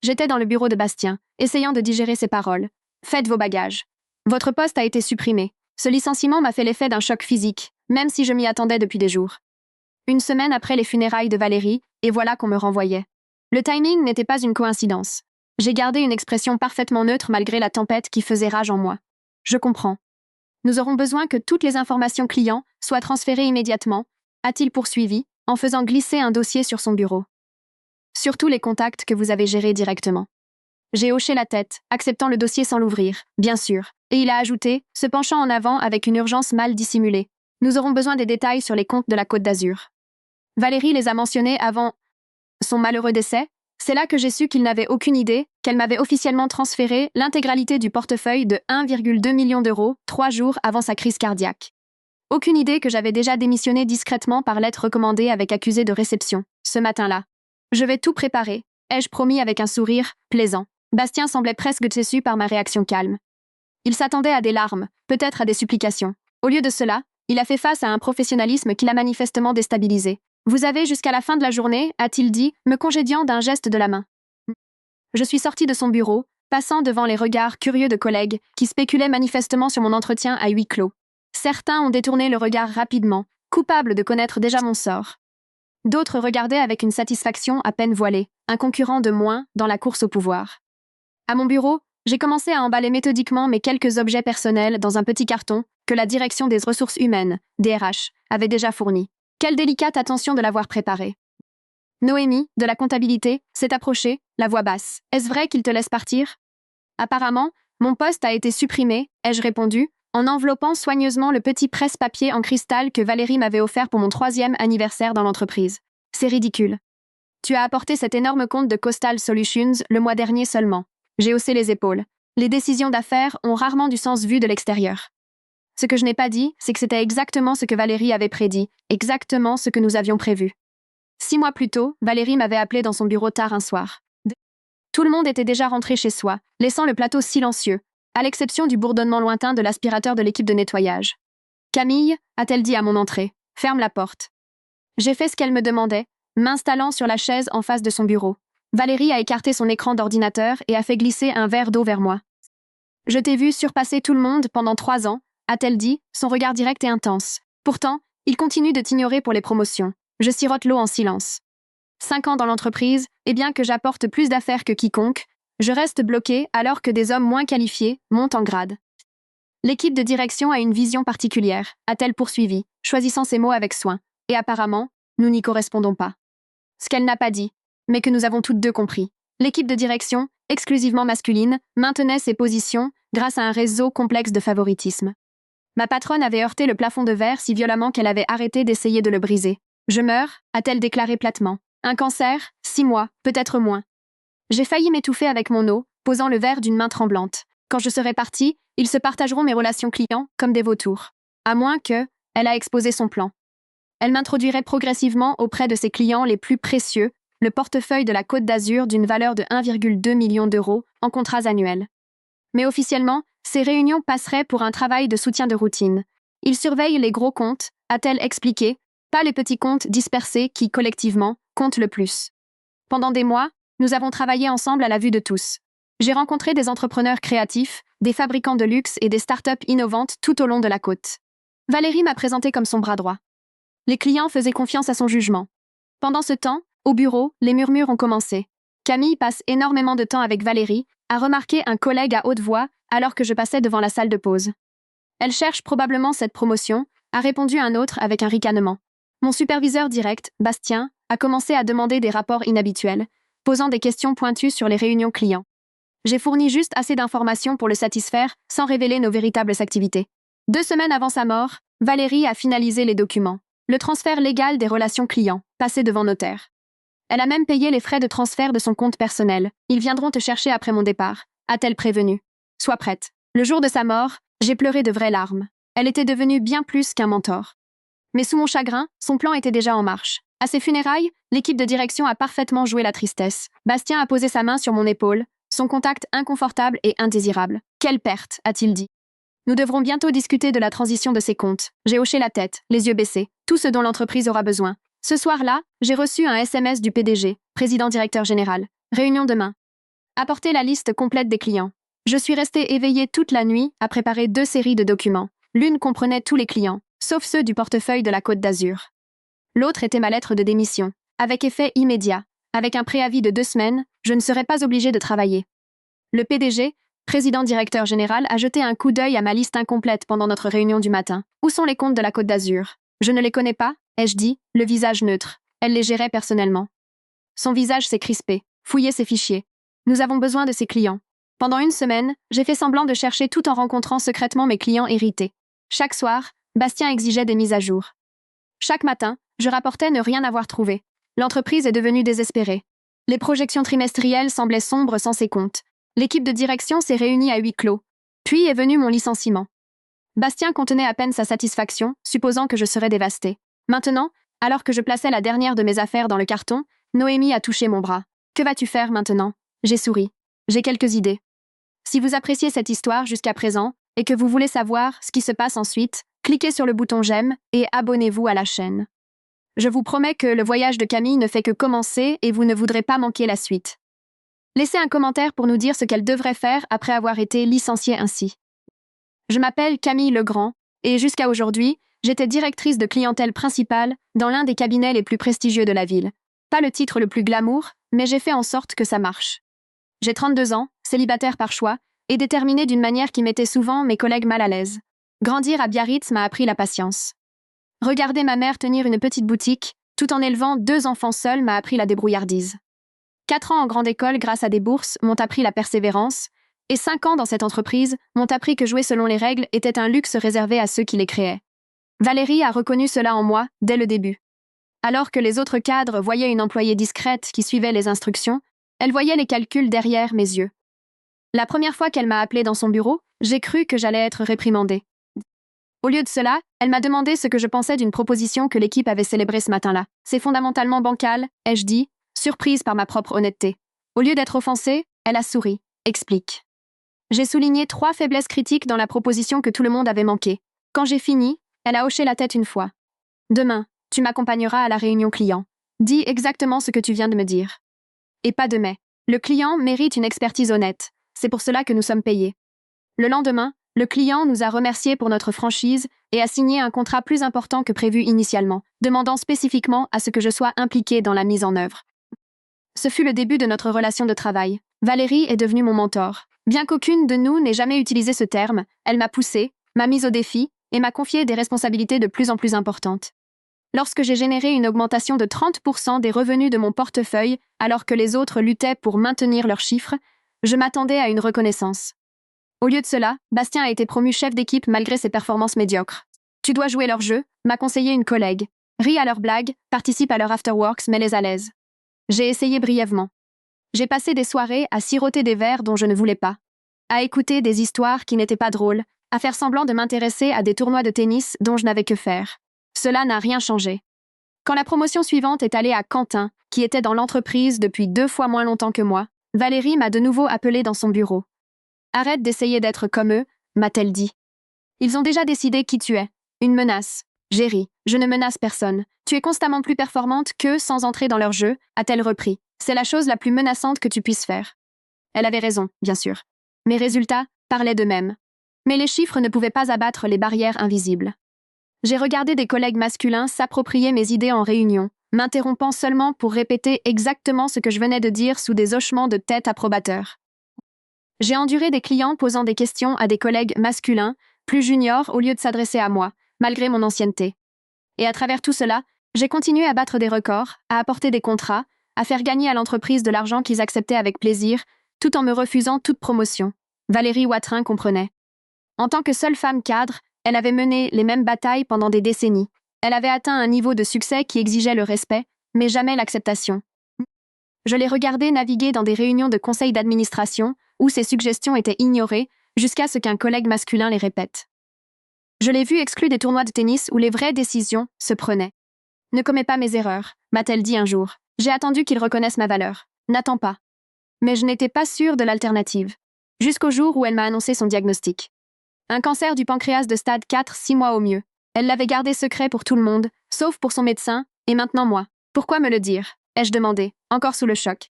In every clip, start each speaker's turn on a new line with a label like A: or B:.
A: J'étais dans le bureau de Bastien, essayant de digérer ses paroles. Faites vos bagages. Votre poste a été supprimé. Ce licenciement m'a fait l'effet d'un choc physique, même si je m'y attendais depuis des jours. Une semaine après les funérailles de Valérie, et voilà qu'on me renvoyait. Le timing n'était pas une coïncidence. J'ai gardé une expression parfaitement neutre malgré la tempête qui faisait rage en moi. Je comprends. Nous aurons besoin que toutes les informations clients soient transférées immédiatement, a-t-il poursuivi, en faisant glisser un dossier sur son bureau. Surtout les contacts que vous avez gérés directement. J'ai hoché la tête, acceptant le dossier sans l'ouvrir, bien sûr, et il a ajouté, se penchant en avant avec une urgence mal dissimulée. Nous aurons besoin des détails sur les comptes de la Côte d'Azur. Valérie les a mentionnés avant son malheureux décès. C'est là que j'ai su qu'il n'avait aucune idée qu'elle m'avait officiellement transféré l'intégralité du portefeuille de 1,2 million d'euros 3 jours avant sa crise cardiaque. Aucune idée que j'avais déjà démissionné discrètement par lettre recommandée avec accusé de réception, ce matin-là. Je vais tout préparer, ai-je promis avec un sourire plaisant. Bastien semblait presque déçu par ma réaction calme. Il s'attendait à des larmes, peut-être à des supplications. Au lieu de cela, il a fait face à un professionnalisme qui l'a manifestement déstabilisé. Vous avez jusqu'à la fin de la journée, a-t-il dit, me congédiant d'un geste de la main. Je suis sortie de son bureau, passant devant les regards curieux de collègues qui spéculaient manifestement sur mon entretien à huis clos. Certains ont détourné le regard rapidement, coupables de connaître déjà mon sort. D'autres regardaient avec une satisfaction à peine voilée, un concurrent de moins dans la course au pouvoir. À mon bureau, j'ai commencé à emballer méthodiquement mes quelques objets personnels dans un petit carton que la direction des ressources humaines, DRH, avait déjà fourni. Quelle délicate attention de l'avoir préparé. Noémie, de la comptabilité, s'est approchée, la voix basse. « Est-ce vrai qu'il te laisse partir ?» Apparemment, mon poste a été supprimé, ai-je répondu, en enveloppant soigneusement le petit presse-papier en cristal que Valérie m'avait offert pour mon 3e anniversaire dans l'entreprise. C'est ridicule. Tu as apporté cet énorme compte de Coastal Solutions le mois dernier seulement. J'ai haussé les épaules. Les décisions d'affaires ont rarement du sens vu de l'extérieur. Ce que je n'ai pas dit, c'est que c'était exactement ce que Valérie avait prédit, exactement ce que nous avions prévu. 6 mois plus tôt, Valérie m'avait appelé dans son bureau tard un soir. Tout le monde était déjà rentré chez soi, laissant le plateau silencieux, à l'exception du bourdonnement lointain de l'aspirateur de l'équipe de nettoyage. « Camille » a-t-elle dit à mon entrée, « ferme la porte. » J'ai fait ce qu'elle me demandait, m'installant sur la chaise en face de son bureau. Valérie a écarté son écran d'ordinateur et a fait glisser un verre d'eau vers moi. « Je t'ai vu surpasser tout le monde pendant 3 ans, » a-t-elle dit, son regard direct et intense. Pourtant, il continue de t'ignorer pour les promotions. Je sirote l'eau en silence. 5 ans dans l'entreprise, et bien que j'apporte plus d'affaires que quiconque, je reste bloqué alors que des hommes moins qualifiés montent en grade. L'équipe de direction a une vision particulière, a-t-elle poursuivi, choisissant ses mots avec soin. Et apparemment, nous n'y correspondons pas. Ce qu'elle n'a pas dit, mais que nous avons toutes deux compris. L'équipe de direction, exclusivement masculine, maintenait ses positions grâce à un réseau complexe de favoritisme. Ma patronne avait heurté le plafond de verre si violemment qu'elle avait arrêté d'essayer de le briser. « Je meurs », a-t-elle déclaré platement. « Un cancer, 6 mois, peut-être moins. » J'ai failli m'étouffer avec mon eau, posant le verre d'une main tremblante. Quand je serai partie, ils se partageront mes relations clients comme des vautours. À moins que, elle a exposé son plan. Elle m'introduirait progressivement auprès de ses clients les plus précieux, le portefeuille de la Côte d'Azur d'une valeur de 1,2 million d'euros en contrats annuels. Mais officiellement, ces réunions passeraient pour un travail de soutien de routine. Ils surveillent les gros comptes, a-t-elle expliqué, pas les petits comptes dispersés qui, collectivement, comptent le plus. Pendant des mois, nous avons travaillé ensemble à la vue de tous. J'ai rencontré des entrepreneurs créatifs, des fabricants de luxe et des startups innovantes tout au long de la côte. Valérie m'a présenté comme son bras droit. Les clients faisaient confiance à son jugement. Pendant ce temps, au bureau, les murmures ont commencé. Camille passe énormément de temps avec Valérie, a remarqué un collègue à haute voix alors que je passais devant la salle de pause. Elle cherche probablement cette promotion, a répondu un autre avec un ricanement. Mon superviseur direct, Bastien, a commencé à demander des rapports inhabituels, posant des questions pointues sur les réunions clients. J'ai fourni juste assez d'informations pour le satisfaire, sans révéler nos véritables activités. 2 semaines avant sa mort, Valérie a finalisé les documents. Le transfert légal des relations clients, passé devant notaire. Elle a même payé les frais de transfert de son compte personnel. Ils viendront te chercher après mon départ, a-t-elle prévenu. Sois prête. Le jour de sa mort, j'ai pleuré de vraies larmes. Elle était devenue bien plus qu'un mentor. Mais sous mon chagrin, son plan était déjà en marche. À ses funérailles, l'équipe de direction a parfaitement joué la tristesse. Bastien a posé sa main sur mon épaule, son contact inconfortable et indésirable. Quelle perte, a-t-il dit. Nous devrons bientôt discuter de la transition de ses comptes. J'ai hoché la tête, les yeux baissés. Tout ce dont l'entreprise aura besoin. Ce soir-là, j'ai reçu un SMS du PDG, président-directeur général. Réunion demain. Apportez la liste complète des clients. Je suis restée éveillée toute la nuit à préparer 2 séries de documents. L'une comprenait tous les clients, sauf ceux du portefeuille de la Côte d'Azur. L'autre était ma lettre de démission, avec effet immédiat. Avec un préavis de 2 semaines, je ne serais pas obligée de travailler. Le PDG, président-directeur général, a jeté un coup d'œil à ma liste incomplète pendant notre réunion du matin. Où sont les comptes de la Côte d'Azur? Je ne les connais pas, ai-je dit, le visage neutre. Elle les gérait personnellement. Son visage s'est crispé. Fouillez ses fichiers. Nous avons besoin de ses clients. Pendant 1 semaine, j'ai fait semblant de chercher tout en rencontrant secrètement mes clients irrités. Chaque soir, Bastien exigeait des mises à jour. Chaque matin, je rapportais ne rien avoir trouvé. L'entreprise est devenue désespérée. Les projections trimestrielles semblaient sombres sans ses comptes. L'équipe de direction s'est réunie à huis clos. Puis est venu mon licenciement. Bastien contenait à peine sa satisfaction, supposant que je serais dévastée. Maintenant, alors que je plaçais la dernière de mes affaires dans le carton, Noémie a touché mon bras. « Que vas-tu faire maintenant ?» J'ai souri. J'ai quelques idées. Si vous appréciez cette histoire jusqu'à présent et que vous voulez savoir ce qui se passe ensuite, cliquez sur le bouton j'aime et abonnez-vous à la chaîne. Je vous promets que le voyage de Camille ne fait que commencer et vous ne voudrez pas manquer la suite. Laissez un commentaire pour nous dire ce qu'elle devrait faire après avoir été licenciée ainsi. Je m'appelle Camille Legrand et jusqu'à aujourd'hui, j'étais directrice de clientèle principale dans l'un des cabinets les plus prestigieux de la ville. Pas le titre le plus glamour, mais j'ai fait en sorte que ça marche. J'ai 32 ans, célibataire par choix, et déterminée d'une manière qui mettait souvent mes collègues mal à l'aise. Grandir à Biarritz m'a appris la patience. Regarder ma mère tenir une petite boutique, tout en élevant 2 enfants seuls, m'a appris la débrouillardise. 4 ans en grande école grâce à des bourses m'ont appris la persévérance, et 5 ans dans cette entreprise m'ont appris que jouer selon les règles était un luxe réservé à ceux qui les créaient. Valérie a reconnu cela en moi dès le début. Alors que les autres cadres voyaient une employée discrète qui suivait les instructions, elle voyait les calculs derrière mes yeux. La première fois qu'elle m'a appelée dans son bureau, j'ai cru que j'allais être réprimandée. Au lieu de cela, elle m'a demandé ce que je pensais d'une proposition que l'équipe avait célébrée ce matin-là. C'est fondamentalement bancal, ai-je dit, surprise par ma propre honnêteté. Au lieu d'être offensée, elle a souri. Explique. J'ai souligné 3 faiblesses critiques dans la proposition que tout le monde avait manqué. Quand j'ai fini, elle a hoché la tête une fois. Demain, tu m'accompagneras à la réunion client. Dis exactement ce que tu viens de me dire. Et pas de mais. Le client mérite une expertise honnête. C'est pour cela que nous sommes payés. Le lendemain, le client nous a remerciés pour notre franchise et a signé un contrat plus important que prévu initialement, demandant spécifiquement à ce que je sois impliquée dans la mise en œuvre. Ce fut le début de notre relation de travail. Valérie est devenue mon mentor. Bien qu'aucune de nous n'ait jamais utilisé ce terme, elle m'a poussée, m'a mise au défi et m'a confié des responsabilités de plus en plus importantes. Lorsque j'ai généré une augmentation de 30% des revenus de mon portefeuille alors que les autres luttaient pour maintenir leurs chiffres, je m'attendais à une reconnaissance. Au lieu de cela, Bastien a été promu chef d'équipe malgré ses performances médiocres. Tu dois jouer leur jeu, m'a conseillé une collègue. Ris à leurs blagues, participe à leur afterworks, mets-les à l'aise. J'ai essayé brièvement. J'ai passé des soirées à siroter des verres dont je ne voulais pas, à écouter des histoires qui n'étaient pas drôles, à faire semblant de m'intéresser à des tournois de tennis dont je n'avais que faire. Cela n'a rien changé. Quand la promotion suivante est allée à Quentin, qui était dans l'entreprise depuis 2 fois moins longtemps que moi, Valérie m'a de nouveau appelé dans son bureau. « Arrête d'essayer d'être comme eux », m'a-t-elle dit. « Ils ont déjà décidé qui tu es. Une menace. » J'ai ri. « Je ne menace personne. Tu es constamment plus performante qu'eux sans entrer dans leur jeu », a-t-elle repris. « C'est la chose la plus menaçante que tu puisses faire. » Elle avait raison, bien sûr. Mes résultats parlaient d'eux-mêmes. Mais les chiffres ne pouvaient pas abattre les barrières invisibles. J'ai regardé des collègues masculins s'approprier mes idées en réunion, m'interrompant seulement pour répéter exactement ce que je venais de dire sous des hochements de tête approbateurs. J'ai enduré des clients posant des questions à des collègues masculins, plus juniors au lieu de s'adresser à moi, malgré mon ancienneté. Et à travers tout cela, j'ai continué à battre des records, à apporter des contrats, à faire gagner à l'entreprise de l'argent qu'ils acceptaient avec plaisir, tout en me refusant toute promotion. Valérie Watrin comprenait. En tant que seule femme cadre, elle avait mené les mêmes batailles pendant des décennies. Elle avait atteint un niveau de succès qui exigeait le respect, mais jamais l'acceptation. Je l'ai regardée naviguer dans des réunions de conseil d'administration où ses suggestions étaient ignorées jusqu'à ce qu'un collègue masculin les répète. Je l'ai vue exclue des tournois de tennis où les vraies décisions se prenaient. « Ne commets pas mes erreurs », m'a-t-elle dit un jour. J'ai attendu qu'ils reconnaissent ma valeur. N'attends pas. Mais je n'étais pas sûre de l'alternative. Jusqu'au jour où elle m'a annoncé son diagnostic. Un cancer du pancréas de stade 4, 6 mois au mieux. Elle l'avait gardé secret pour tout le monde, sauf pour son médecin, et maintenant moi. Pourquoi me le dire ? Ai-je demandé, encore sous le choc.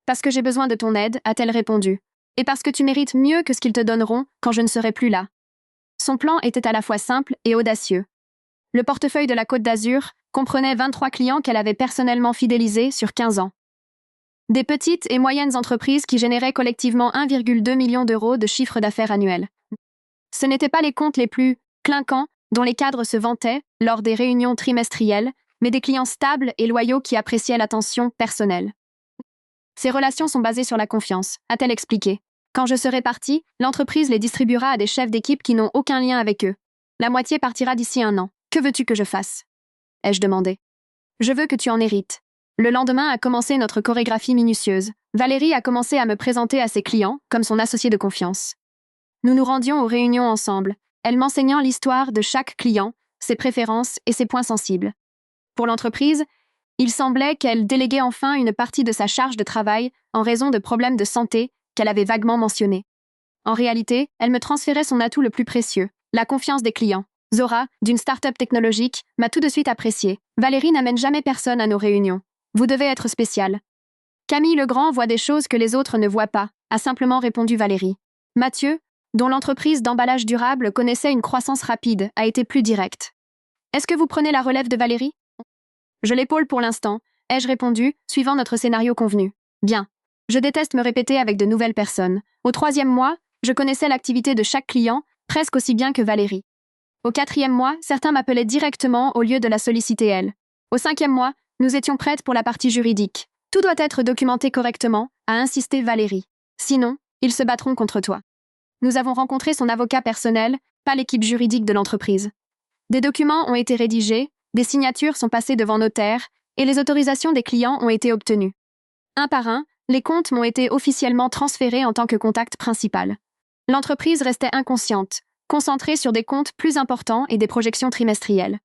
A: Parce que j'ai besoin de ton aide, a-t-elle répondu. Et parce que tu mérites mieux que ce qu'ils te donneront quand je ne serai plus là. Son plan était à la fois simple et audacieux. Le portefeuille de la Côte d'Azur comprenait 23 clients qu'elle avait personnellement fidélisés sur 15 ans. Des petites et moyennes entreprises qui généraient collectivement 1,2 million d'euros de chiffre d'affaires annuel. Ce n'étaient pas les comptes les plus clinquants dont les cadres se vantaient lors des réunions trimestrielles, mais des clients stables et loyaux qui appréciaient l'attention personnelle. Ces relations sont basées sur la confiance, a-t-elle expliqué. Quand je serai partie, l'entreprise les distribuera à des chefs d'équipe qui n'ont aucun lien avec eux. La moitié partira d'ici 1 an. Que veux-tu que je fasse? Ai-je demandé. Je veux que tu en hérites. Le lendemain a commencé notre chorégraphie minutieuse. Valérie a commencé à me présenter à ses clients comme son associé de confiance. Nous nous rendions aux réunions ensemble, elle m'enseignant l'histoire de chaque client, ses préférences et ses points sensibles. Pour l'entreprise, il semblait qu'elle déléguait enfin une partie de sa charge de travail en raison de problèmes de santé qu'elle avait vaguement mentionnés. En réalité, elle me transférait son atout le plus précieux, la confiance des clients. Zora, d'une start-up technologique, m'a tout de suite appréciée. Valérie n'amène jamais personne à nos réunions. Vous devez être spécial. Camille Legrand voit des choses que les autres ne voient pas, a simplement répondu Valérie. Mathieu, dont l'entreprise d'emballage durable connaissait une croissance rapide, a été plus direct. Est-ce que vous prenez la relève de Valérie? Je l'épaule pour l'instant, ai-je répondu, suivant notre scénario convenu. Bien. Je déteste me répéter avec de nouvelles personnes. Au 3e mois, je connaissais l'activité de chaque client, presque aussi bien que Valérie. Au 4e mois, certains m'appelaient directement au lieu de la solliciter elle. Au 5e mois, nous étions prêtes pour la partie juridique. Tout doit être documenté correctement, a insisté Valérie. Sinon, ils se battront contre toi. Nous avons rencontré son avocat personnel, pas l'équipe juridique de l'entreprise. Des documents ont été rédigés, des signatures sont passées devant notaire, et les autorisations des clients ont été obtenues. Un par un, les comptes m'ont été officiellement transférés en tant que contact principal. L'entreprise restait inconsciente, concentrée sur des comptes plus importants et des projections trimestrielles.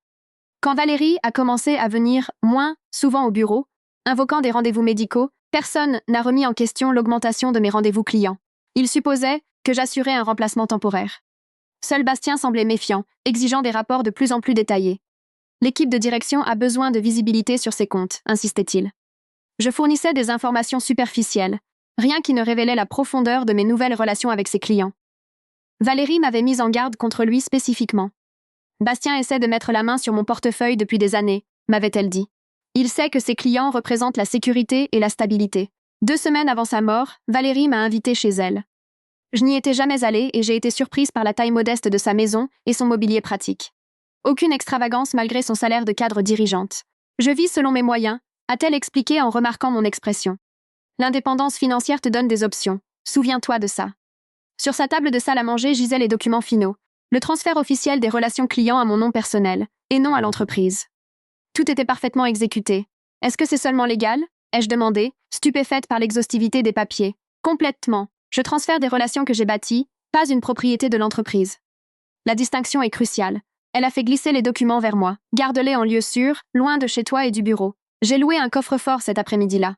A: Quand Valérie a commencé à venir moins souvent au bureau, invoquant des rendez-vous médicaux, personne n'a remis en question l'augmentation de mes rendez-vous clients. Il supposait que j'assurais un remplacement temporaire. Seul Bastien semblait méfiant, exigeant des rapports de plus en plus détaillés. L'équipe de direction a besoin de visibilité sur ses comptes, insistait-il. Je fournissais des informations superficielles, rien qui ne révélait la profondeur de mes nouvelles relations avec ses clients. Valérie m'avait mise en garde contre lui spécifiquement. Bastien essaie de mettre la main sur mon portefeuille depuis des années, m'avait-elle dit. Il sait que ses clients représentent la sécurité et la stabilité. 2 semaines avant sa mort, Valérie m'a invitée chez elle. Je n'y étais jamais allée et j'ai été surprise par la taille modeste de sa maison et son mobilier pratique. Aucune extravagance malgré son salaire de cadre dirigeante. Je vis selon mes moyens, a-t-elle expliqué en remarquant mon expression. L'indépendance financière te donne des options. Souviens-toi de ça. Sur sa table de salle à manger gisaient les documents finaux. Le transfert officiel des relations clients à mon nom personnel, et non à l'entreprise. Tout était parfaitement exécuté. Est-ce que c'est seulement légal? Ai-je demandé, stupéfaite par l'exhaustivité des papiers. Complètement. Je transfère des relations que j'ai bâties, pas une propriété de l'entreprise. La distinction est cruciale. Elle a fait glisser les documents vers moi. Garde-les en lieu sûr, loin de chez toi et du bureau. J'ai loué un coffre-fort cet après-midi-là.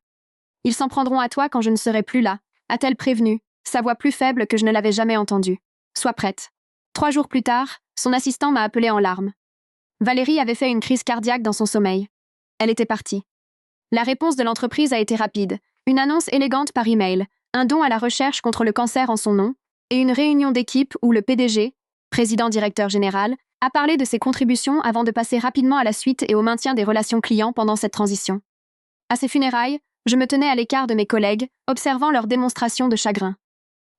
A: Ils s'en prendront à toi quand je ne serai plus là, a-t-elle prévenu, sa voix plus faible que je ne l'avais jamais entendue. Sois prête. 3 jours plus tard, son assistant m'a appelé en larmes. Valérie avait fait une crise cardiaque dans son sommeil. Elle était partie. La réponse de l'entreprise a été rapide. Une annonce élégante par email, un don à la recherche contre le cancer en son nom, et une réunion d'équipe où le PDG, président-directeur général, a parlé de ses contributions avant de passer rapidement à la suite et au maintien des relations clients pendant cette transition. À ses funérailles, je me tenais à l'écart de mes collègues, observant leur démonstration de chagrin.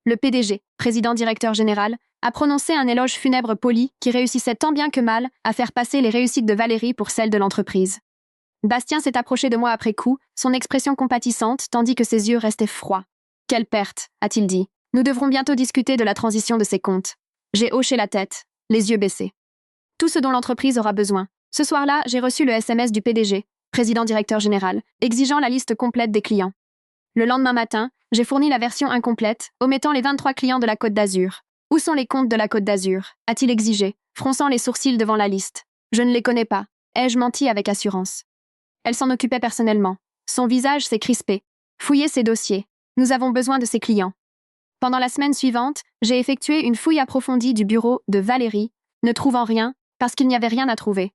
A: Le PDG, président-directeur général, a prononcé un éloge funèbre poli qui réussissait tant bien que mal à faire passer les réussites de Valérie pour celles de l'entreprise. Bastien s'est approché de moi après coup, son expression compatissante, tandis que ses yeux restaient froids. « Quelle perte !» a-t-il dit. « Nous devrons bientôt discuter de la transition de ses comptes. » J'ai hoché la tête, les yeux baissés. Tout ce dont l'entreprise aura besoin. Ce soir-là, j'ai reçu le SMS du PDG, président-directeur général, exigeant la liste complète des clients. Le lendemain matin, j'ai fourni la version incomplète, omettant les 23 clients de la Côte d'Azur. Où sont les comptes de la Côte d'Azur? A-t-il exigé, fronçant les sourcils devant la liste. Je ne les connais pas. Ai-je menti avec assurance? Elle s'en occupait personnellement. Son visage s'est crispé. Fouillez ses dossiers. Nous avons besoin de ses clients. Pendant la semaine suivante, j'ai effectué une fouille approfondie du bureau de Valérie, ne trouvant rien, parce qu'il n'y avait rien à trouver.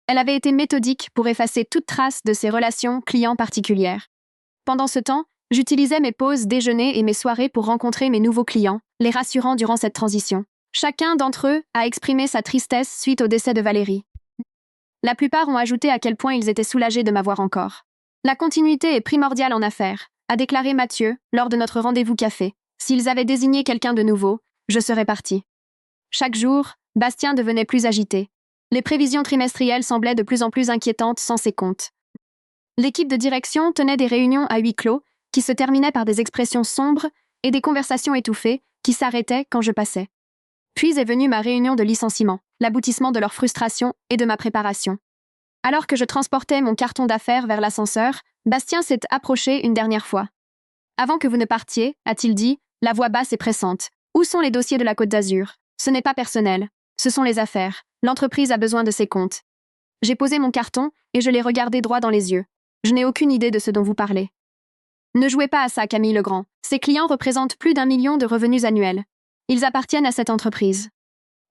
A: Elle avait été méthodique pour effacer toute trace de ses relations clients particulières. Pendant ce temps, J'utilisais mes pauses déjeuner et mes soirées pour rencontrer mes nouveaux clients, les rassurant durant cette transition. Chacun d'entre eux a exprimé sa tristesse suite au décès de Valérie. La plupart ont ajouté à quel point ils étaient soulagés de m'avoir encore. La continuité est primordiale en affaires, a déclaré Mathieu lors de notre rendez-vous café. S'ils avaient désigné quelqu'un de nouveau, je serais parti. Chaque jour, Bastien devenait plus agité. Les prévisions trimestrielles semblaient de plus en plus inquiétantes sans ses comptes. L'équipe de direction tenait des réunions à huis clos qui se terminaient par des expressions sombres et des conversations étouffées qui s'arrêtaient quand je passais. Puis est venue ma réunion de licenciement, l'aboutissement de leur frustration et de ma préparation. Alors que je transportais mon carton d'affaires vers l'ascenseur, Bastien s'est approché une dernière fois. « Avant que vous ne partiez, a-t-il dit, la voix basse et pressante. Où sont les dossiers de la Côte d'Azur? Ce n'est pas personnel. Ce sont les affaires. L'entreprise a besoin de ses comptes. » J'ai posé mon carton et je l'ai regardé droit dans les yeux. Je n'ai aucune idée de ce dont vous parlez. Ne jouez pas à ça, Camille Legrand. Ses clients représentent plus d'1 million de revenus annuels. Ils appartiennent à cette entreprise.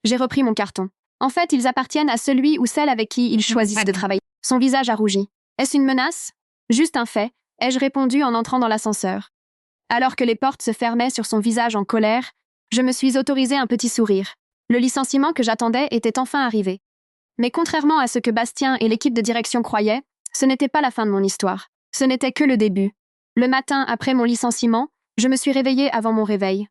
A: J'ai repris mon carton. En fait, ils appartiennent à celui ou celle avec qui ils choisissent de travailler. Son visage a rougi. Est-ce une menace? Juste un fait, ai-je répondu en entrant dans l'ascenseur. Alors que les portes se fermaient sur son visage en colère, je me suis autorisé un petit sourire. Le licenciement que j'attendais était enfin arrivé. Mais contrairement à ce que Bastien et l'équipe de direction croyaient, ce n'était pas la fin de mon histoire. Ce n'était que le début. Le matin, après mon licenciement, je me suis réveillée avant mon réveil.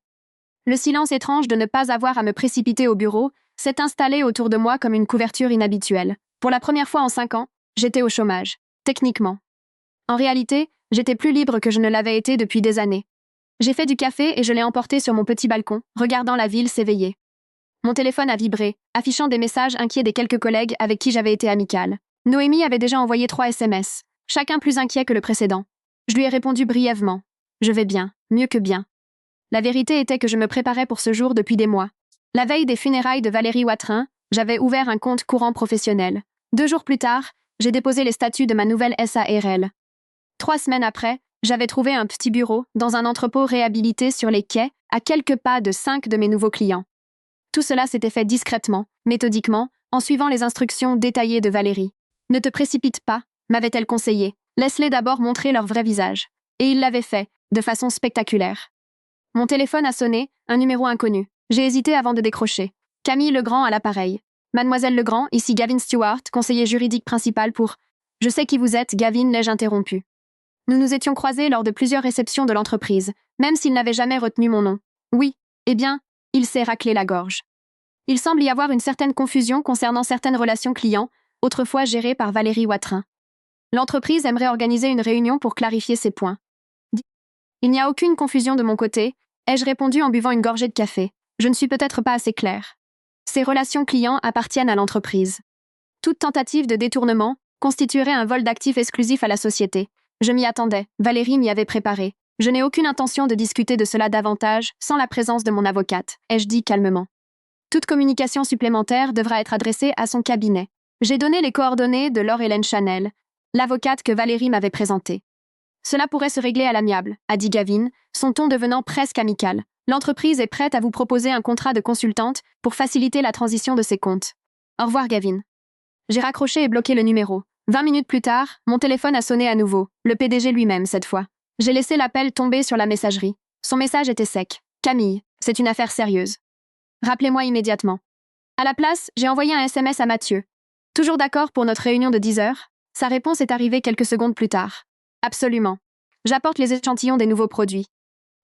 A: Le silence étrange de ne pas avoir à me précipiter au bureau s'est installé autour de moi comme une couverture inhabituelle. Pour la première fois en 5 ans, j'étais au chômage, techniquement. En réalité, j'étais plus libre que je ne l'avais été depuis des années. J'ai fait du café et je l'ai emporté sur mon petit balcon, regardant la ville s'éveiller. Mon téléphone a vibré, affichant des messages inquiets des quelques collègues avec qui j'avais été amicale. Noémie avait déjà envoyé 3 SMS, chacun plus inquiet que le précédent. Je lui ai répondu brièvement. Je vais bien, mieux que bien. La vérité était que je me préparais pour ce jour depuis des mois. La veille des funérailles de Valérie Watrin, j'avais ouvert un compte courant professionnel. 2 jours plus tard, j'ai déposé les statuts de ma nouvelle SARL. 3 semaines après, j'avais trouvé un petit bureau dans un entrepôt réhabilité sur les quais, à quelques pas de 5 de mes nouveaux clients. Tout cela s'était fait discrètement, méthodiquement, en suivant les instructions détaillées de Valérie. Ne te précipite pas, m'avait-elle conseillé. Laisse-les d'abord montrer leur vrai visage. Et il l'avait fait, de façon spectaculaire. Mon téléphone a sonné, un numéro inconnu. J'ai hésité avant de décrocher. Camille Legrand à l'appareil. Mademoiselle Legrand, ici Gavin Stewart, conseiller juridique principal pour... Je sais qui vous êtes, Gavin, l'ai-je interrompu. Nous nous étions croisés lors de plusieurs réceptions de l'entreprise, même s'il n'avait jamais retenu mon nom. Oui, eh bien, il s'est raclé la gorge. Il semble y avoir une certaine confusion concernant certaines relations clients, autrefois gérées par Valérie Watrin. L'entreprise aimerait organiser une réunion pour clarifier ces points. Il n'y a aucune confusion de mon côté, ai-je répondu en buvant une gorgée de café. Je ne suis peut-être pas assez claire. Ces relations clients appartiennent à l'entreprise. Toute tentative de détournement constituerait un vol d'actifs exclusif à la société. Je m'y attendais, Valérie m'y avait préparé. Je n'ai aucune intention de discuter de cela davantage sans la présence de mon avocate, ai-je dit calmement. Toute communication supplémentaire devra être adressée à son cabinet. J'ai donné les coordonnées de Laure-Hélène Chanel, l'avocate que Valérie m'avait présentée. Cela pourrait se régler à l'amiable, a dit Gavin, son ton devenant presque amical. L'entreprise est prête à vous proposer un contrat de consultante pour faciliter la transition de ses comptes. Au revoir, Gavin. J'ai raccroché et bloqué le numéro. 20 minutes plus tard, mon téléphone a sonné à nouveau, le PDG lui-même cette fois. J'ai laissé l'appel tomber sur la messagerie. Son message était sec. Camille, c'est une affaire sérieuse. Rappelez-moi immédiatement. À la place, j'ai envoyé un SMS à Mathieu. Toujours d'accord pour notre réunion de 10 heures? Sa réponse est arrivée quelques secondes plus tard. Absolument. J'apporte les échantillons des nouveaux produits.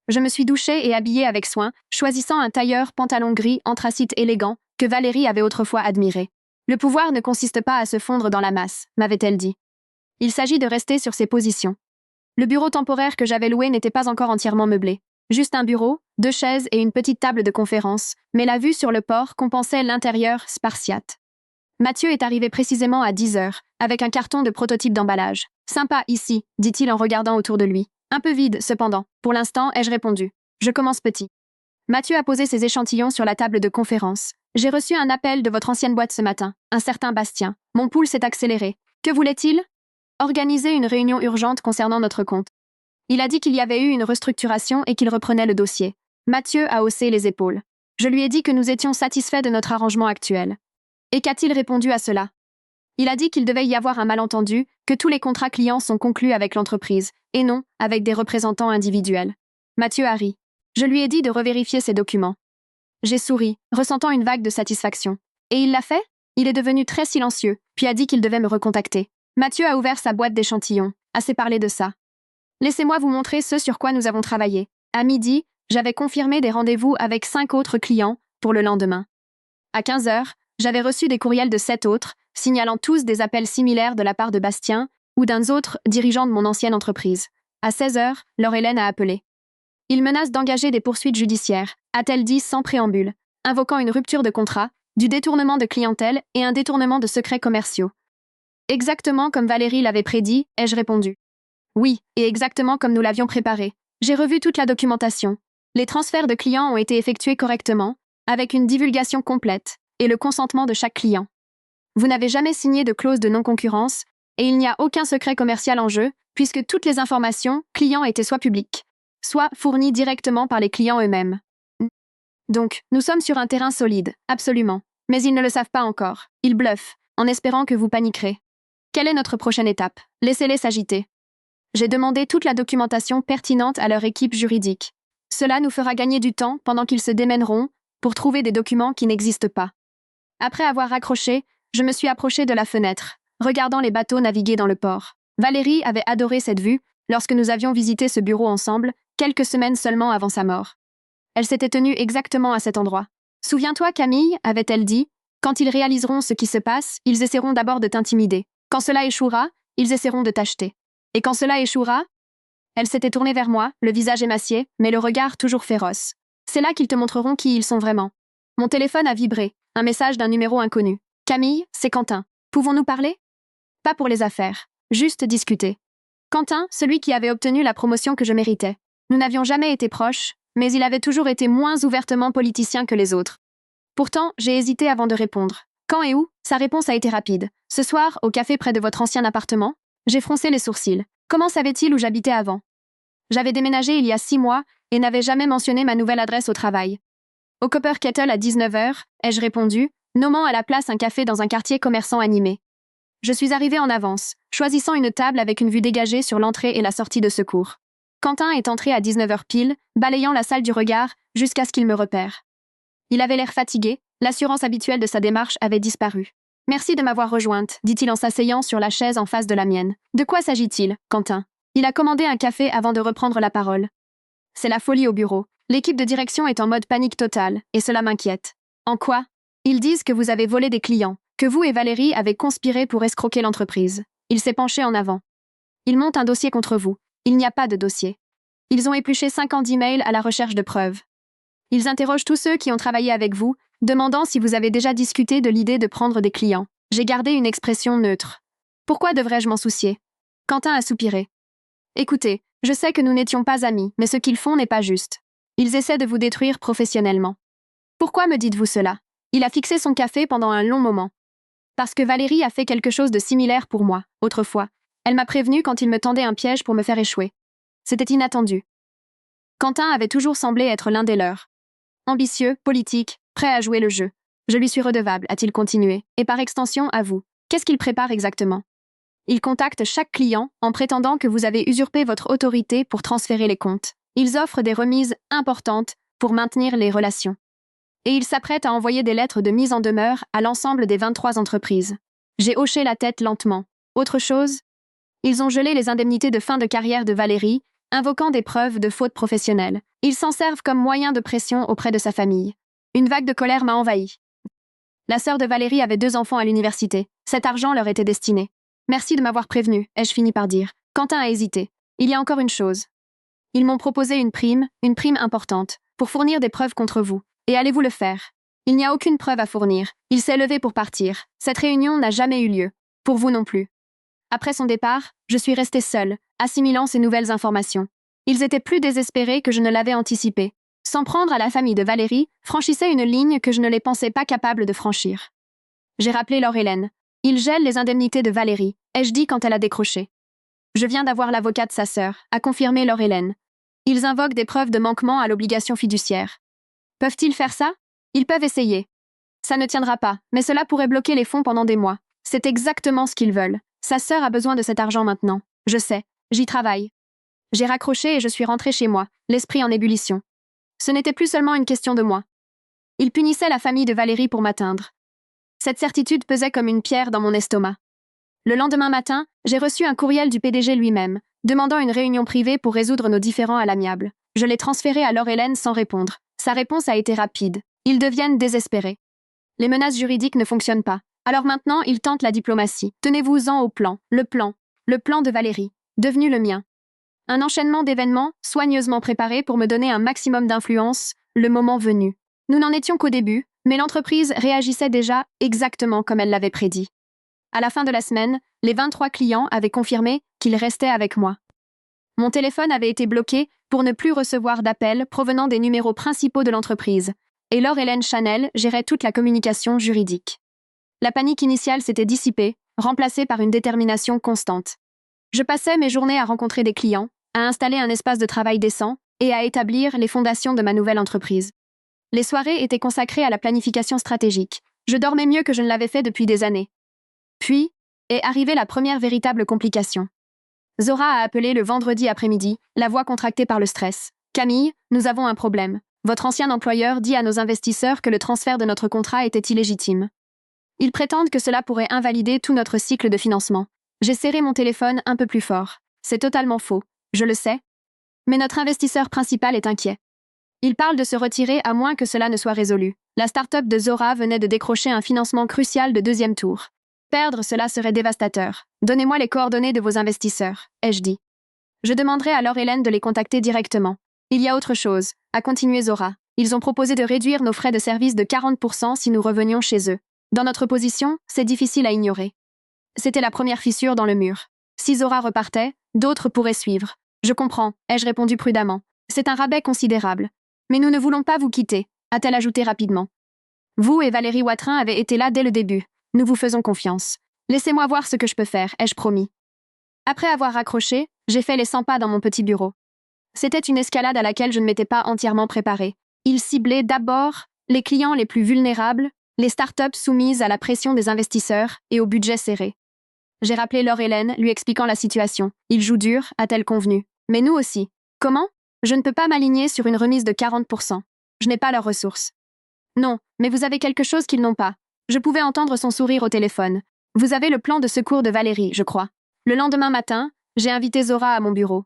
A: Je me suis douchée et habillée avec soin, choisissant un tailleur pantalon gris anthracite élégant que Valérie avait autrefois admiré. Le pouvoir ne consiste pas à se fondre dans la masse, m'avait-elle dit. Il s'agit de rester sur ses positions. Le bureau temporaire que j'avais loué n'était pas encore entièrement meublé. Juste un bureau, 2 chaises et une petite table de conférence, mais la vue sur le port compensait l'intérieur spartiate. Mathieu est arrivé précisément à 10 heures, avec un carton de prototype d'emballage. Sympa ici, dit-il en regardant autour de lui. Un peu vide, cependant. Pour l'instant, ai-je répondu. Je commence petit. Mathieu a posé ses échantillons sur la table de conférence. J'ai reçu un appel de votre ancienne boîte ce matin, un certain Bastien. Mon pouls s'est accéléré. Que voulait-il? Organiser une réunion urgente concernant notre compte. Il a dit qu'il y avait eu une restructuration et qu'il reprenait le dossier. Mathieu a haussé les épaules. Je lui ai dit que nous étions satisfaits de notre arrangement actuel. Et qu'a-t-il répondu à cela? Il a dit qu'il devait y avoir un malentendu, que tous les contrats clients sont conclus avec l'entreprise, et non avec des représentants individuels. Mathieu a ri. Je lui ai dit de revérifier ses documents. J'ai souri, ressentant une vague de satisfaction. Et il l'a fait? Il est devenu très silencieux, puis a dit qu'il devait me recontacter. Mathieu a ouvert sa boîte d'échantillons. Assez parlé de ça. Laissez-moi vous montrer ce sur quoi nous avons travaillé. À midi, j'avais confirmé des rendez-vous avec 5 autres clients pour le lendemain. À 15 heures, j'avais reçu des courriels de 7 autres, signalant tous des appels similaires de la part de Bastien ou d'un autre dirigeant de mon ancienne entreprise. À 16 heures, Laure-Hélène a appelé. Il menace d'engager des poursuites judiciaires, a-t-elle dit sans préambule, invoquant une rupture de contrat, du détournement de clientèle et un détournement de secrets commerciaux. Exactement comme Valérie l'avait prédit, ai-je répondu. Oui, et exactement comme nous l'avions préparé. J'ai revu toute la documentation. Les transferts de clients ont été effectués correctement, avec une divulgation complète, et le consentement de chaque client. Vous n'avez jamais signé de clause de non-concurrence, et il n'y a aucun secret commercial en jeu, puisque toutes les informations clients étaient soit publiques, soit fournies directement par les clients eux-mêmes. Donc, nous sommes sur un terrain solide, absolument. Mais ils ne le savent pas encore. Ils bluffent, en espérant que vous paniquerez. Quelle est notre prochaine étape? Laissez-les s'agiter. J'ai demandé toute la documentation pertinente à leur équipe juridique. Cela nous fera gagner du temps pendant qu'ils se démèneront pour trouver des documents qui n'existent pas. Après avoir raccroché, je me suis approchée de la fenêtre, regardant les bateaux naviguer dans le port. Valérie avait adoré cette vue lorsque nous avions visité ce bureau ensemble, quelques semaines seulement avant sa mort. Elle s'était tenue exactement à cet endroit. « Souviens-toi, Camille, avait-elle dit, quand ils réaliseront ce qui se passe, ils essaieront d'abord de t'intimider. Quand cela échouera, ils essaieront de t'acheter. Et quand cela échouera ?» Elle s'était tournée vers moi, le visage émacié, mais le regard toujours féroce. « C'est là qu'ils te montreront qui ils sont vraiment. » Mon téléphone a vibré, un message d'un numéro inconnu. « Camille, c'est Quentin. Pouvons-nous parler ?» Pas pour les affaires, juste discuter. Quentin, celui qui avait obtenu la promotion que je méritais. Nous n'avions jamais été proches, mais il avait toujours été moins ouvertement politicien que les autres. Pourtant, j'ai hésité avant de répondre. Quand et où? Sa réponse a été rapide. Ce soir, au café près de votre ancien appartement? J'ai froncé les sourcils. Comment savait-il où j'habitais avant? J'avais déménagé il y a 6 mois et n'avais jamais mentionné ma nouvelle adresse au travail. Au Copper Kettle à 19 heures, ai-je répondu, nommant à la place un café dans un quartier commerçant animé. Je suis arrivée en avance, choisissant une table avec une vue dégagée sur l'entrée et la sortie de secours. Quentin est entré à 19 heures pile, balayant la salle du regard jusqu'à ce qu'il me repère. Il avait l'air fatigué, l'assurance habituelle de sa démarche avait disparu. « Merci de m'avoir rejointe », dit-il en s'asseyant sur la chaise en face de la mienne. « De quoi s'agit-il, Quentin ?» Il a commandé un café avant de reprendre la parole. C'est la folie au bureau. L'équipe de direction est en mode panique totale, et cela m'inquiète. En quoi? Ils disent que vous avez volé des clients, que vous et Valérie avez conspiré pour escroquer l'entreprise. Il s'est penché en avant. Ils montent un dossier contre vous. Il n'y a pas de dossier. Ils ont épluché 50 emails à la recherche de preuves. Ils interrogent tous ceux qui ont travaillé avec vous, demandant si vous avez déjà discuté de l'idée de prendre des clients. J'ai gardé une expression neutre. Pourquoi devrais-je m'en soucier? Quentin a soupiré. Écoutez, je sais que nous n'étions pas amis, mais ce qu'ils font n'est pas juste. Ils essaient de vous détruire professionnellement. Pourquoi me dites-vous cela? Il a fixé son café pendant un long moment. Parce que Valérie a fait quelque chose de similaire pour moi, autrefois. Elle m'a prévenu quand il me tendait un piège pour me faire échouer. C'était inattendu. Quentin avait toujours semblé être l'un des leurs. Ambitieux, politique, prêt à jouer le jeu. Je lui suis redevable, a-t-il continué, et par extension à vous. Qu'est-ce qu'il prépare exactement? Il contacte chaque client en prétendant que vous avez usurpé votre autorité pour transférer les comptes. Ils offrent des remises importantes pour maintenir les relations. Et il s'apprête à envoyer des lettres de mise en demeure à l'ensemble des 23 entreprises. J'ai hoché la tête lentement. Autre chose? Ils ont gelé les indemnités de fin de carrière de Valérie, invoquant des preuves de faute professionnelle. Ils s'en servent comme moyen de pression auprès de sa famille. Une vague de colère m'a envahi. La sœur de Valérie avait 2 enfants à l'université. Cet argent leur était destiné. Merci de m'avoir prévenu, ai-je fini par dire. Quentin a hésité. Il y a encore une chose. Ils m'ont proposé une prime importante, pour fournir des preuves contre vous. Et allez-vous le faire? Il n'y a aucune preuve à fournir. Il s'est levé pour partir. Cette réunion n'a jamais eu lieu. Pour vous non plus. Après son départ, je suis restée seule, assimilant ces nouvelles informations. Ils étaient plus désespérés que je ne l'avais anticipé. S'en prendre à la famille de Valérie franchissait une ligne que je ne les pensais pas capables de franchir. J'ai rappelé Laure-Hélène. Ils gèlent les indemnités de Valérie, ai-je dit quand elle a décroché. Je viens d'avoir l'avocat de sa sœur, a confirmé Laure-Hélène. Ils invoquent des preuves de manquement à l'obligation fiduciaire. Peuvent-ils faire ça? Ils peuvent essayer. Ça ne tiendra pas, mais cela pourrait bloquer les fonds pendant des mois. C'est exactement ce qu'ils veulent. Sa sœur a besoin de cet argent maintenant. Je sais, j'y travaille. J'ai raccroché et je suis rentrée chez moi, l'esprit en ébullition. Ce n'était plus seulement une question de moi. Il punissait la famille de Valérie pour m'atteindre. Cette certitude pesait comme une pierre dans mon estomac. Le lendemain matin, j'ai reçu un courriel du PDG lui-même, demandant une réunion privée pour résoudre nos différends à l'amiable. Je l'ai transféré à Laure-Hélène sans répondre. Sa réponse a été rapide. Ils deviennent désespérés. Les menaces juridiques ne fonctionnent pas. Alors maintenant, ils tentent la diplomatie. Tenez-vous-en au plan. Le plan de Valérie, devenu le mien. Un enchaînement d'événements, soigneusement préparés pour me donner un maximum d'influence, le moment venu. Nous n'en étions qu'au début, mais l'entreprise réagissait déjà exactement comme elle l'avait prédit. À la fin de la semaine, les 23 clients avaient confirmé qu'ils restaient avec moi. Mon téléphone avait été bloqué pour ne plus recevoir d'appels provenant des numéros principaux de l'entreprise, et Laure-Hélène Chanel gérait toute la communication juridique. La panique initiale s'était dissipée, remplacée par une détermination constante. Je passais mes journées à rencontrer des clients, à installer un espace de travail décent et à établir les fondations de ma nouvelle entreprise. Les soirées étaient consacrées à la planification stratégique. Je dormais mieux que je ne l'avais fait depuis des années. Puis, est arrivée la première véritable complication. Zora a appelé le vendredi après-midi, la voix contractée par le stress. « Camille, nous avons un problème. Votre ancien employeur dit à nos investisseurs que le transfert de notre contrat était illégitime. Ils prétendent que cela pourrait invalider tout notre cycle de financement. » J'ai serré mon téléphone un peu plus fort. C'est totalement faux, je le sais. Mais notre investisseur principal est inquiet. Il parle de se retirer à moins que cela ne soit résolu. La start-up de Zora venait de décrocher un financement crucial de deuxième tour. Perdre cela serait dévastateur. Donnez-moi les coordonnées de vos investisseurs, ai-je dit. Je demanderai à Laure-Hélène de les contacter directement. Il y a autre chose, a continué Zora. Ils ont proposé de réduire nos frais de service de 40% si nous revenions chez eux. Dans notre position, c'est difficile à ignorer. C'était la première fissure dans le mur. Si Zora repartait, d'autres pourraient suivre. Je comprends, ai-je répondu prudemment. C'est un rabais considérable. Mais nous ne voulons pas vous quitter, a-t-elle ajouté rapidement. Vous et Valérie Watrin avez été là dès le début. Nous vous faisons confiance. Laissez-moi voir ce que je peux faire, ai-je promis. Après avoir raccroché, j'ai fait les 100 pas dans mon petit bureau. C'était une escalade à laquelle je ne m'étais pas entièrement préparée. Il ciblait d'abord les clients les plus vulnérables, les startups soumises à la pression des investisseurs et au budget serré. J'ai rappelé Laure-Hélène, lui expliquant la situation. Il joue dur, a-t-elle convenu. Mais nous aussi. Comment ? Je ne peux pas m'aligner sur une remise de 40%. Je n'ai pas leurs ressources. Non, mais vous avez quelque chose qu'ils n'ont pas. Je pouvais entendre son sourire au téléphone. Vous avez le plan de secours de Valérie, je crois. Le lendemain matin, j'ai invité Zora à mon bureau.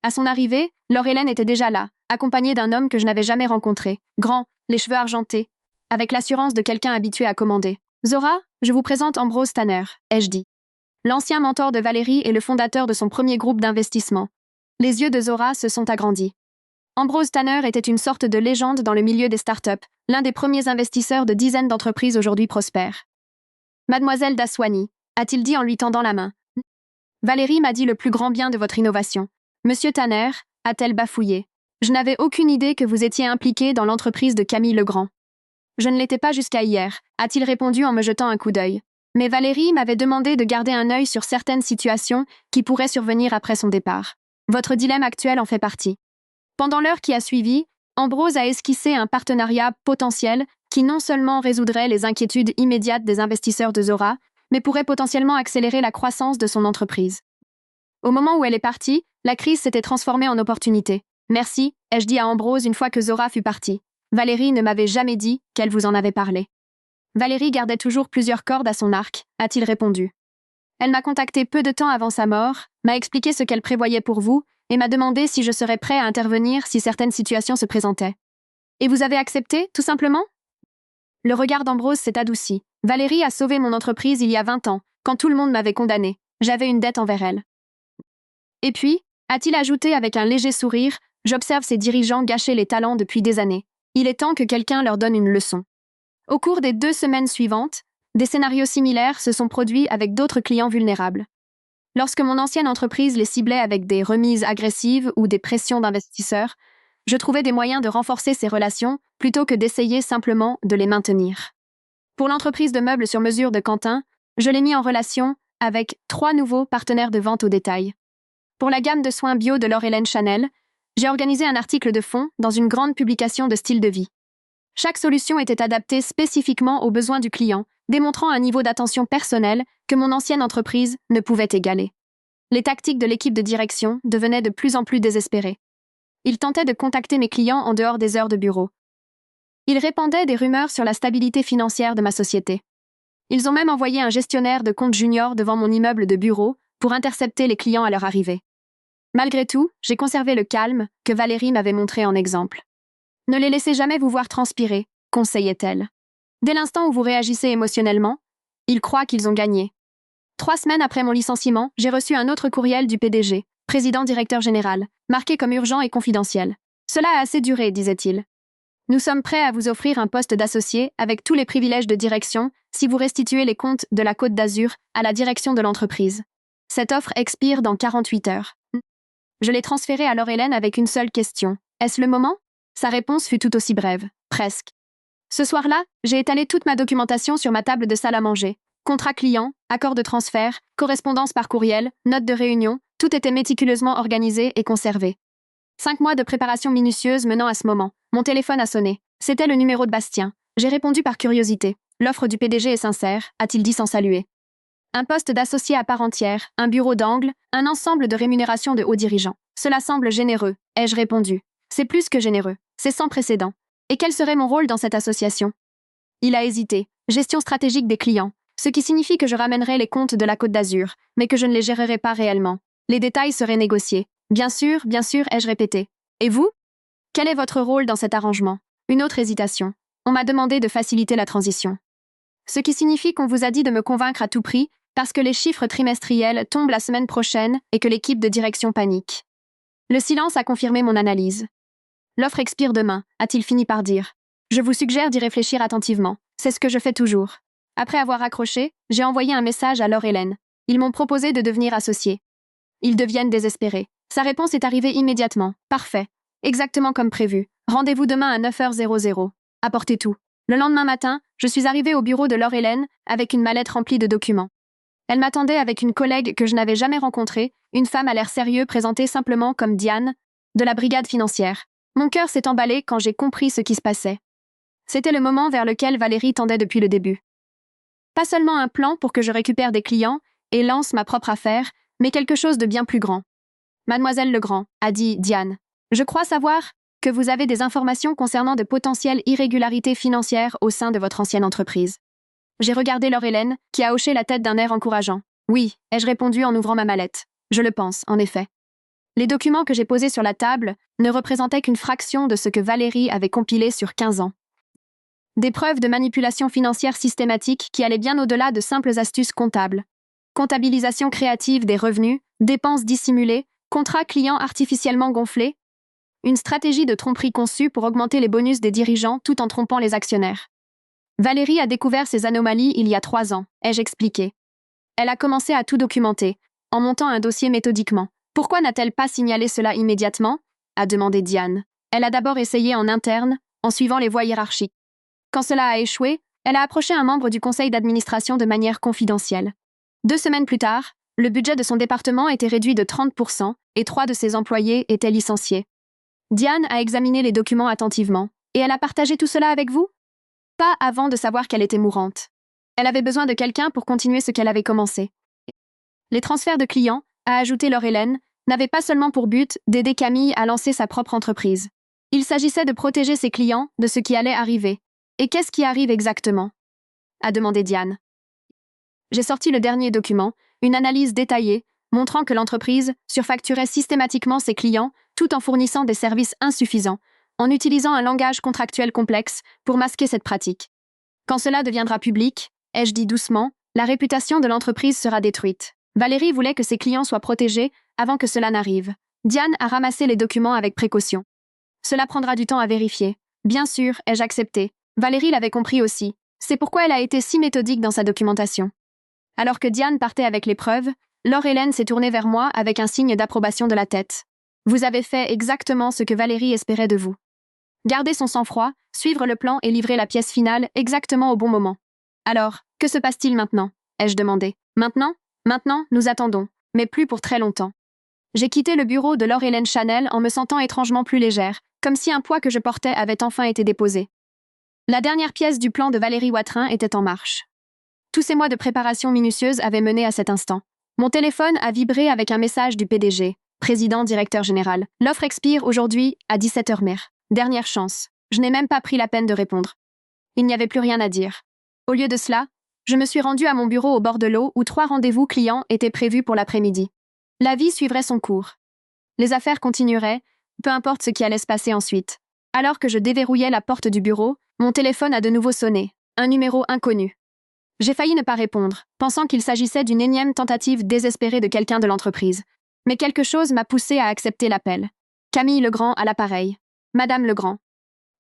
A: À son arrivée, Laure-Hélène était déjà là, accompagnée d'un homme que je n'avais jamais rencontré, grand, les cheveux argentés, avec l'assurance de quelqu'un habitué à commander. Zora, je vous présente Ambrose Tanner, ai-je dit. L'ancien mentor de Valérie et le fondateur de son premier groupe d'investissement. Les yeux de Zora se sont agrandis. Ambrose Tanner était une sorte de légende dans le milieu des startups, l'un des premiers investisseurs de dizaines d'entreprises aujourd'hui prospères. Mademoiselle Daswani, a-t-il dit en lui tendant la main. Valérie m'a dit le plus grand bien de votre innovation. Monsieur Tanner, a-t-elle bafouillé. Je n'avais aucune idée que vous étiez impliqué dans l'entreprise de Camille Legrand. Je ne l'étais pas jusqu'à hier, a-t-il répondu en me jetant un coup d'œil. Mais Valérie m'avait demandé de garder un œil sur certaines situations qui pourraient survenir après son départ. Votre dilemme actuel en fait partie. Pendant l'heure qui a suivi, Ambrose a esquissé un partenariat potentiel qui non seulement résoudrait les inquiétudes immédiates des investisseurs de Zora, mais pourrait potentiellement accélérer la croissance de son entreprise. Au moment où elle est partie, la crise s'était transformée en opportunité. Merci, ai-je dit à Ambrose une fois que Zora fut partie. Valérie ne m'avait jamais dit qu'elle vous en avait parlé. Valérie gardait toujours plusieurs cordes à son arc, a-t-il répondu. Elle m'a contacté peu de temps avant sa mort, m'a expliqué ce qu'elle prévoyait pour vous, et m'a demandé si je serais prêt à intervenir si certaines situations se présentaient. Et vous avez accepté, tout simplement ? Le regard d'Ambrose s'est adouci. Valérie a sauvé mon entreprise il y a 20 ans, quand tout le monde m'avait condamné. J'avais une dette envers elle. Et puis, a-t-il ajouté avec un léger sourire, j'observe ces dirigeants gâcher les talents depuis des années. Il est temps que quelqu'un leur donne une leçon. Au cours des 2 semaines suivantes, des scénarios similaires se sont produits avec d'autres clients vulnérables. Lorsque mon ancienne entreprise les ciblait avec des remises agressives ou des pressions d'investisseurs, je trouvais des moyens de renforcer ces relations plutôt que d'essayer simplement de les maintenir. Pour l'entreprise de meubles sur mesure de Quentin, je l'ai mis en relation avec 3 nouveaux partenaires de vente au détail. Pour la gamme de soins bio de Laure-Hélène Chanel, j'ai organisé un article de fond dans une grande publication de style de vie. Chaque solution était adaptée spécifiquement aux besoins du client, démontrant un niveau d'attention personnelle que mon ancienne entreprise ne pouvait égaler. Les tactiques de l'équipe de direction devenaient de plus en plus désespérées. Ils tentaient de contacter mes clients en dehors des heures de bureau. Ils répandaient des rumeurs sur la stabilité financière de ma société. Ils ont même envoyé un gestionnaire de compte junior devant mon immeuble de bureau pour intercepter les clients à leur arrivée. Malgré tout, j'ai conservé le calme que Valérie m'avait montré en exemple. Ne les laissez jamais vous voir transpirer, conseillait-elle. Dès l'instant où vous réagissez émotionnellement, ils croient qu'ils ont gagné. 3 semaines après mon licenciement, j'ai reçu un autre courriel du PDG, président-directeur général, marqué comme urgent et confidentiel. Cela a assez duré, disait-il. Nous sommes prêts à vous offrir un poste d'associé avec tous les privilèges de direction si vous restituez les comptes de la Côte d'Azur à la direction de l'entreprise. Cette offre expire dans 48 heures. Je l'ai transférée à Laure-Hélène avec une seule question. Est-ce le moment? Sa réponse fut tout aussi brève. Presque. Ce soir-là, j'ai étalé toute ma documentation sur ma table de salle à manger. Contrat client, accord de transfert, correspondance par courriel, notes de réunion, tout était méticuleusement organisé et conservé. 5 mois de préparation minutieuse menant à ce moment. Mon téléphone a sonné. C'était le numéro de Bastien. J'ai répondu par curiosité. L'offre du PDG est sincère, a-t-il dit sans saluer. Un poste d'associé à part entière, un bureau d'angle, un ensemble de rémunération de hauts dirigeants. Cela semble généreux, ai-je répondu. C'est plus que généreux. C'est sans précédent. Et quel serait mon rôle dans cette association? Il a hésité. Gestion stratégique des clients. Ce qui signifie que je ramènerai les comptes de la Côte d'Azur, mais que je ne les gérerai pas réellement. Les détails seraient négociés. Bien sûr, ai-je répété. Et vous? Quel est votre rôle dans cet arrangement? Une autre hésitation. On m'a demandé de faciliter la transition. Ce qui signifie qu'on vous a dit de me convaincre à tout prix, parce que les chiffres trimestriels tombent la semaine prochaine et que l'équipe de direction panique. Le silence a confirmé mon analyse. L'offre expire demain, a-t-il fini par dire. Je vous suggère d'y réfléchir attentivement. C'est ce que je fais toujours. Après avoir raccroché, j'ai envoyé un message à Laure-Hélène. Ils m'ont proposé de devenir associé. Ils deviennent désespérés. Sa réponse est arrivée immédiatement. Parfait. Exactement comme prévu. Rendez-vous demain à 9h00. Apportez tout. Le lendemain matin, je suis arrivée au bureau de Laure-Hélène avec une mallette remplie de documents. Elle m'attendait avec une collègue que je n'avais jamais rencontrée, une femme à l'air sérieux présentée simplement comme Diane, de la brigade financière. Mon cœur s'est emballé quand j'ai compris ce qui se passait. C'était le moment vers lequel Valérie tendait depuis le début. Pas seulement un plan pour que je récupère des clients et lance ma propre affaire, mais quelque chose de bien plus grand. Mademoiselle Legrand, a dit Diane, je crois savoir que vous avez des informations concernant de potentielles irrégularités financières au sein de votre ancienne entreprise. J'ai regardé Laure-Hélène, qui a hoché la tête d'un air encourageant. Oui, ai-je répondu en ouvrant ma mallette. Je le pense, en effet. Les documents que j'ai posés sur la table ne représentaient qu'une fraction de ce que Valérie avait compilé sur 15 ans. Des preuves de manipulation financière systématique qui allaient bien au-delà de simples astuces comptables. Comptabilisation créative des revenus, dépenses dissimulées, contrats clients artificiellement gonflés. Une stratégie de tromperie conçue pour augmenter les bonus des dirigeants tout en trompant les actionnaires. Valérie a découvert ces anomalies il y a 3 ans, ai-je expliqué. Elle a commencé à tout documenter, en montant un dossier méthodiquement. Pourquoi n'a-t-elle pas signalé cela immédiatement? A demandé Diane. Elle a d'abord essayé en interne, en suivant les voies hiérarchiques. Quand cela a échoué, elle a approché un membre du conseil d'administration de manière confidentielle. 2 semaines plus tard, le budget de son département était réduit de 30% et 3 de ses employés étaient licenciés. Diane a examiné les documents attentivement, et elle a partagé tout cela avec vous? Pas avant de savoir qu'elle était mourante. Elle avait besoin de quelqu'un pour continuer ce qu'elle avait commencé. Les transferts de clients, a ajouté Laure-Hélène, n'avaient pas seulement pour but d'aider Camille à lancer sa propre entreprise. Il s'agissait de protéger ses clients de ce qui allait arriver. Et qu'est-ce qui arrive exactement? A demandé Diane. J'ai sorti le dernier document, une analyse détaillée, montrant que l'entreprise surfacturait systématiquement ses clients tout en fournissant des services insuffisants, en utilisant un langage contractuel complexe pour masquer cette pratique. Quand cela deviendra public, ai-je dit doucement, la réputation de l'entreprise sera détruite. Valérie voulait que ses clients soient protégés avant que cela n'arrive. Diane a ramassé les documents avec précaution. Cela prendra du temps à vérifier. Bien sûr, ai-je accepté. Valérie l'avait compris aussi. C'est pourquoi elle a été si méthodique dans sa documentation. Alors que Diane partait avec les preuves, Laure-Hélène s'est tournée vers moi avec un signe d'approbation de la tête. Vous avez fait exactement ce que Valérie espérait de vous. Garder son sang-froid, suivre le plan et livrer la pièce finale exactement au bon moment. Alors, que se passe-t-il maintenant? Ai-je demandé. Maintenant, nous attendons, mais plus pour très longtemps. J'ai quitté le bureau de Laure-Hélène Chanel en me sentant étrangement plus légère, comme si un poids que je portais avait enfin été déposé. La dernière pièce du plan de Valérie Watrin était en marche. Tous ces mois de préparation minutieuse avaient mené à cet instant. Mon téléphone a vibré avec un message du PDG, président directeur général. L'offre expire aujourd'hui à 17h mer. Dernière chance. Je n'ai même pas pris la peine de répondre. Il n'y avait plus rien à dire. Au lieu de cela, je me suis rendue à mon bureau au bord de l'eau où 3 rendez-vous clients étaient prévus pour l'après-midi. La vie suivrait son cours. Les affaires continueraient, peu importe ce qui allait se passer ensuite. Alors que je déverrouillais la porte du bureau, mon téléphone a de nouveau sonné. Un numéro inconnu. J'ai failli ne pas répondre, pensant qu'il s'agissait d'une énième tentative désespérée de quelqu'un de l'entreprise. Mais quelque chose m'a poussé à accepter l'appel. Camille Legrand à l'appareil. Madame Legrand.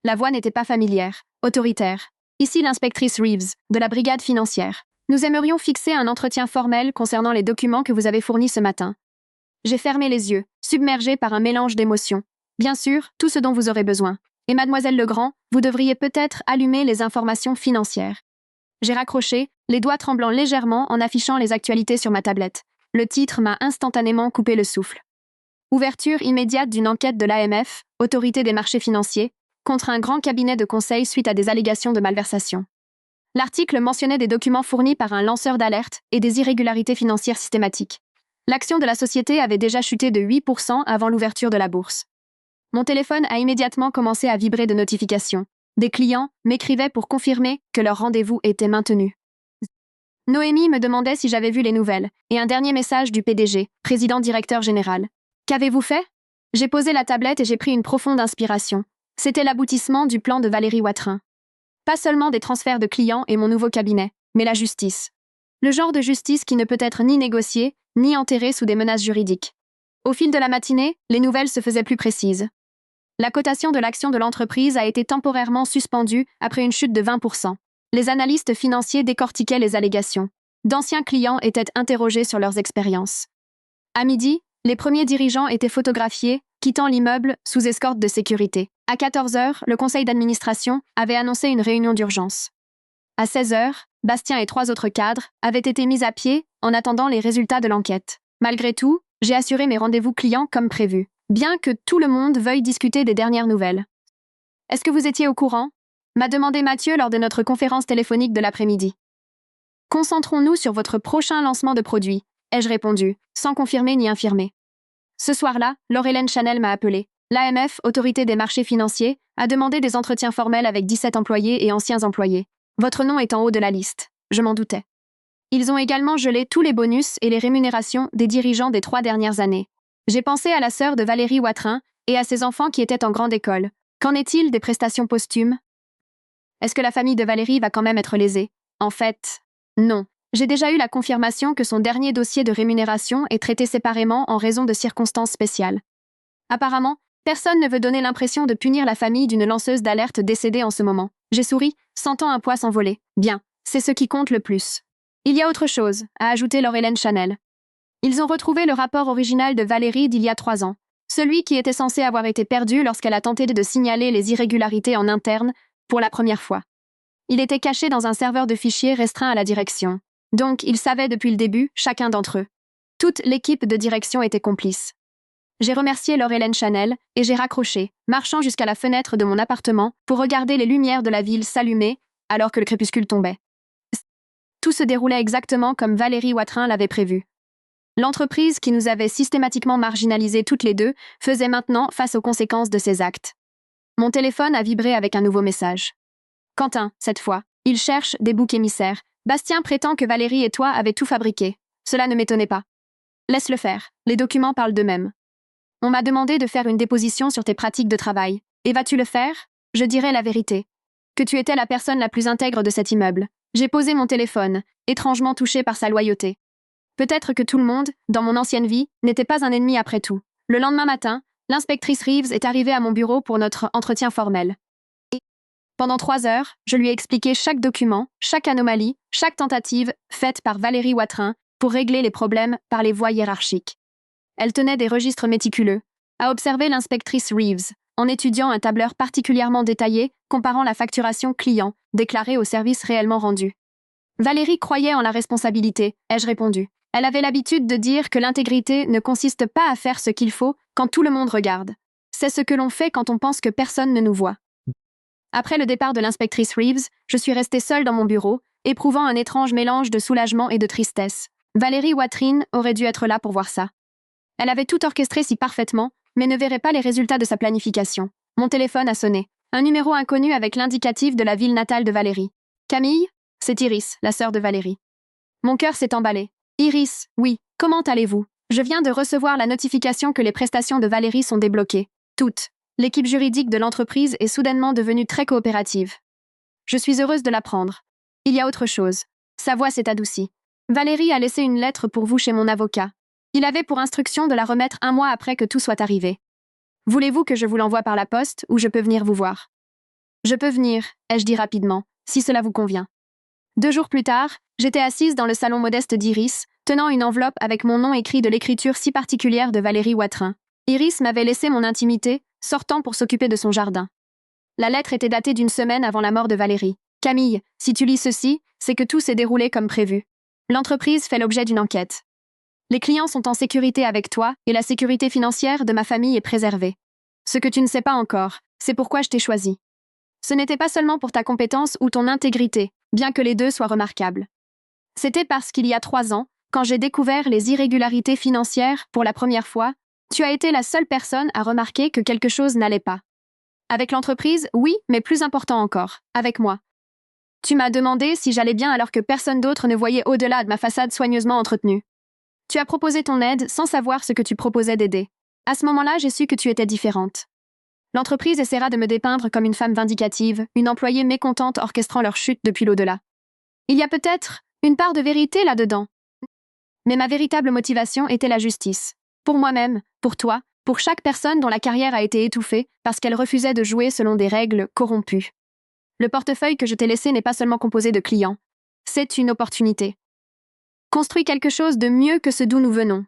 A: La voix n'était pas familière, autoritaire. Ici l'inspectrice Reeves, de la brigade financière. Nous aimerions fixer un entretien formel concernant les documents que vous avez fournis ce matin. J'ai fermé les yeux, submergé par un mélange d'émotions. Bien sûr, tout ce dont vous aurez besoin. Et mademoiselle Legrand, vous devriez peut-être allumer les informations financières. J'ai raccroché, les doigts tremblant légèrement en affichant les actualités sur ma tablette. Le titre m'a instantanément coupé le souffle. Ouverture immédiate d'une enquête de l'AMF, Autorité des marchés financiers, contre un grand cabinet de conseil suite à des allégations de malversation. L'article mentionnait des documents fournis par un lanceur d'alerte et des irrégularités financières systématiques. L'action de la société avait déjà chuté de 8% avant l'ouverture de la bourse. Mon téléphone a immédiatement commencé à vibrer de notifications. Des clients m'écrivaient pour confirmer que leur rendez-vous était maintenu. Noémie me demandait si j'avais vu les nouvelles, et un dernier message du PDG, président directeur général. Qu'avez-vous fait? J'ai posé la tablette et j'ai pris une profonde inspiration. C'était l'aboutissement du plan de Valérie Watrin. Pas seulement des transferts de clients et mon nouveau cabinet, mais la justice. Le genre de justice qui ne peut être ni négociée, ni enterrée sous des menaces juridiques. Au fil de la matinée, les nouvelles se faisaient plus précises. La cotation de l'action de l'entreprise a été temporairement suspendue après une chute de 20%. Les analystes financiers décortiquaient les allégations. D'anciens clients étaient interrogés sur leurs expériences. À midi, les premiers dirigeants étaient photographiés, quittant l'immeuble sous escorte de sécurité. À 14h, le conseil d'administration avait annoncé une réunion d'urgence. À 16h, Bastien et 3 autres cadres avaient été mis à pied en attendant les résultats de l'enquête. Malgré tout, j'ai assuré mes rendez-vous clients comme prévu, bien que tout le monde veuille discuter des dernières nouvelles. « Est-ce que vous étiez au courant ?» m'a demandé Mathieu lors de notre conférence téléphonique de l'après-midi. « Concentrons-nous sur votre prochain lancement de produit », ai-je répondu, sans confirmer ni infirmer. Ce soir-là, Laure-Hélène Chanel m'a appelé. L'AMF, Autorité des marchés financiers, a demandé des entretiens formels avec 17 employés et anciens employés. Votre nom est en haut de la liste. Je m'en doutais. Ils ont également gelé tous les bonus et les rémunérations des dirigeants des 3 dernières années. J'ai pensé à la sœur de Valérie Watrin et à ses enfants qui étaient en grande école. Qu'en est-il des prestations posthumes? Est-ce que la famille de Valérie va quand même être lésée? En fait, non. J'ai déjà eu la confirmation que son dernier dossier de rémunération est traité séparément en raison de circonstances spéciales. Apparemment, personne ne veut donner l'impression de punir la famille d'une lanceuse d'alerte décédée en ce moment. J'ai souri, sentant un poids s'envoler. Bien, c'est ce qui compte le plus. Il y a autre chose, a ajouté Laure-Hélène Chanel. Ils ont retrouvé le rapport original de Valérie d'il y a 3 ans. Celui qui était censé avoir été perdu lorsqu'elle a tenté de signaler les irrégularités en interne pour la première fois. Il était caché dans un serveur de fichiers restreint à la direction. Donc, ils savaient depuis le début, chacun d'entre eux. Toute l'équipe de direction était complice. J'ai remercié Laure-Hélène Chanel et j'ai raccroché, marchant jusqu'à la fenêtre de mon appartement pour regarder les lumières de la ville s'allumer alors que le crépuscule tombait. Tout se déroulait exactement comme Valérie Watrin l'avait prévu. L'entreprise qui nous avait systématiquement marginalisés toutes les deux faisait maintenant face aux conséquences de ses actes. Mon téléphone a vibré avec un nouveau message. Quentin, cette fois, il cherche des boucs émissaires. Bastien prétend que Valérie et toi avez tout fabriqué. Cela ne m'étonnait pas. Laisse-le faire, les documents parlent d'eux-mêmes. On m'a demandé de faire une déposition sur tes pratiques de travail. Et vas-tu le faire? Je dirai la vérité. Que tu étais la personne la plus intègre de cet immeuble. J'ai posé mon téléphone, étrangement touché par sa loyauté. Peut-être que tout le monde, dans mon ancienne vie, n'était pas un ennemi après tout. Le lendemain matin, l'inspectrice Reeves est arrivée à mon bureau pour notre entretien formel. Pendant 3 heures, je lui ai expliqué chaque document, chaque anomalie, chaque tentative faite par Valérie Watrin pour régler les problèmes par les voies hiérarchiques. Elle tenait des registres méticuleux, a observé l'inspectrice Reeves, en étudiant un tableur particulièrement détaillé comparant la facturation client déclarée au service réellement rendu. Valérie croyait en la responsabilité, ai-je répondu. Elle avait l'habitude de dire que l'intégrité ne consiste pas à faire ce qu'il faut quand tout le monde regarde. C'est ce que l'on fait quand on pense que personne ne nous voit. Après le départ de l'inspectrice Reeves, je suis restée seule dans mon bureau, éprouvant un étrange mélange de soulagement et de tristesse. Valérie Watrine aurait dû être là pour voir ça. Elle avait tout orchestré si parfaitement, mais ne verrait pas les résultats de sa planification. Mon téléphone a sonné. Un numéro inconnu avec l'indicatif de la ville natale de Valérie. Camille? C'est Iris, la sœur de Valérie. Mon cœur s'est emballé. Iris, oui, comment allez-vous? Je viens de recevoir la notification que les prestations de Valérie sont débloquées. Toutes. L'équipe juridique de l'entreprise est soudainement devenue très coopérative. Je suis heureuse de l'apprendre. Il y a autre chose. Sa voix s'est adoucie. Valérie a laissé une lettre pour vous chez mon avocat. Il avait pour instruction de la remettre 1 mois après que tout soit arrivé. Voulez-vous que je vous l'envoie par la poste ou je peux venir vous voir? Je peux venir, ai-je dit rapidement, si cela vous convient. 2 jours plus tard, j'étais assise dans le salon modeste d'Iris, tenant une enveloppe avec mon nom écrit de l'écriture si particulière de Valérie Watrin. Iris m'avait laissé mon intimité, sortant pour s'occuper de son jardin. La lettre était datée d'1 semaine avant la mort de Valérie. Camille, si tu lis ceci, c'est que tout s'est déroulé comme prévu. L'entreprise fait l'objet d'une enquête. Les clients sont en sécurité avec toi et la sécurité financière de ma famille est préservée. Ce que tu ne sais pas encore, c'est pourquoi je t'ai choisi. Ce n'était pas seulement pour ta compétence ou ton intégrité, bien que les deux soient remarquables. C'était parce qu'il y a 3 ans, quand j'ai découvert les irrégularités financières pour la première fois, tu as été la seule personne à remarquer que quelque chose n'allait pas. Avec l'entreprise, oui, mais plus important encore, avec moi. Tu m'as demandé si j'allais bien alors que personne d'autre ne voyait au-delà de ma façade soigneusement entretenue. Tu as proposé ton aide sans savoir ce que tu proposais d'aider. À ce moment-là, j'ai su que tu étais différente. L'entreprise essaiera de me dépeindre comme une femme vindicative, une employée mécontente orchestrant leur chute depuis l'au-delà. Il y a peut-être une part de vérité là-dedans. Mais ma véritable motivation était la justice. Pour moi-même, pour toi, pour chaque personne dont la carrière a été étouffée parce qu'elle refusait de jouer selon des règles corrompues. Le portefeuille que je t'ai laissé n'est pas seulement composé de clients. C'est une opportunité. Construis quelque chose de mieux que ce d'où nous venons.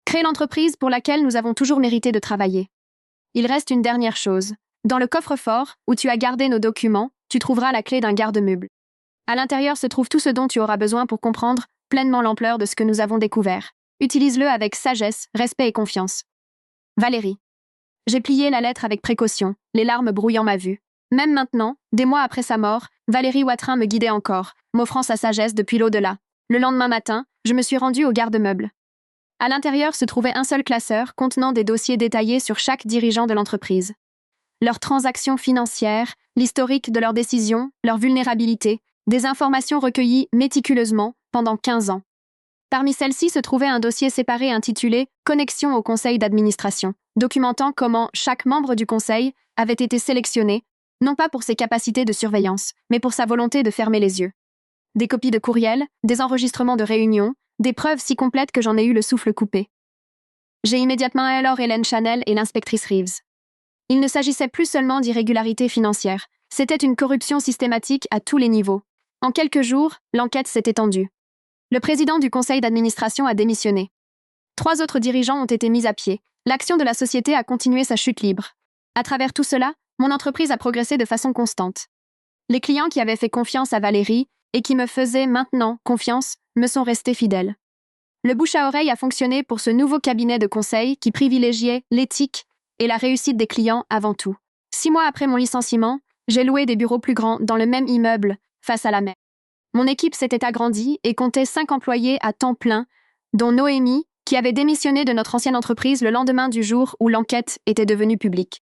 A: Crée l'entreprise pour laquelle nous avons toujours mérité de travailler. Il reste une dernière chose. Dans le coffre-fort, où tu as gardé nos documents, tu trouveras la clé d'un garde-meuble. À l'intérieur se trouve tout ce dont tu auras besoin pour comprendre pleinement l'ampleur de ce que nous avons découvert. Utilise-le avec sagesse, respect et confiance. Valérie. J'ai plié la lettre avec précaution, les larmes brouillant ma vue. Même maintenant, des mois après sa mort, Valérie Watrin me guidait encore, m'offrant sa sagesse depuis l'au-delà. Le lendemain matin, je me suis rendue au garde-meuble. À l'intérieur se trouvait un seul classeur contenant des dossiers détaillés sur chaque dirigeant de l'entreprise. Leurs transactions financières, l'historique de leurs décisions, leurs vulnérabilités, des informations recueillies méticuleusement pendant 15 ans. Parmi celles-ci se trouvait un dossier séparé intitulé « Connexion au conseil d'administration », documentant comment chaque membre du conseil avait été sélectionné, non pas pour ses capacités de surveillance, mais pour sa volonté de fermer les yeux. Des copies de courriels, des enregistrements de réunions, des preuves si complètes que j'en ai eu le souffle coupé. J'ai immédiatement alors Hélène Chanel et l'inspectrice Reeves. Il ne s'agissait plus seulement d'irrégularités financières, c'était une corruption systématique à tous les niveaux. En quelques jours, l'enquête s'est étendue. Le président du conseil d'administration a démissionné. 3 autres dirigeants ont été mis à pied. L'action de la société a continué sa chute libre. À travers tout cela, mon entreprise a progressé de façon constante. Les clients qui avaient fait confiance à Valérie et qui me faisaient maintenant confiance me sont restés fidèles. Le bouche à oreille a fonctionné pour ce nouveau cabinet de conseil qui privilégiait l'éthique et la réussite des clients avant tout. 6 mois après mon licenciement, j'ai loué des bureaux plus grands dans le même immeuble, face à la mer. Mon équipe s'était agrandie et comptait 5 employés à temps plein, dont Noémie, qui avait démissionné de notre ancienne entreprise le lendemain du jour où l'enquête était devenue publique.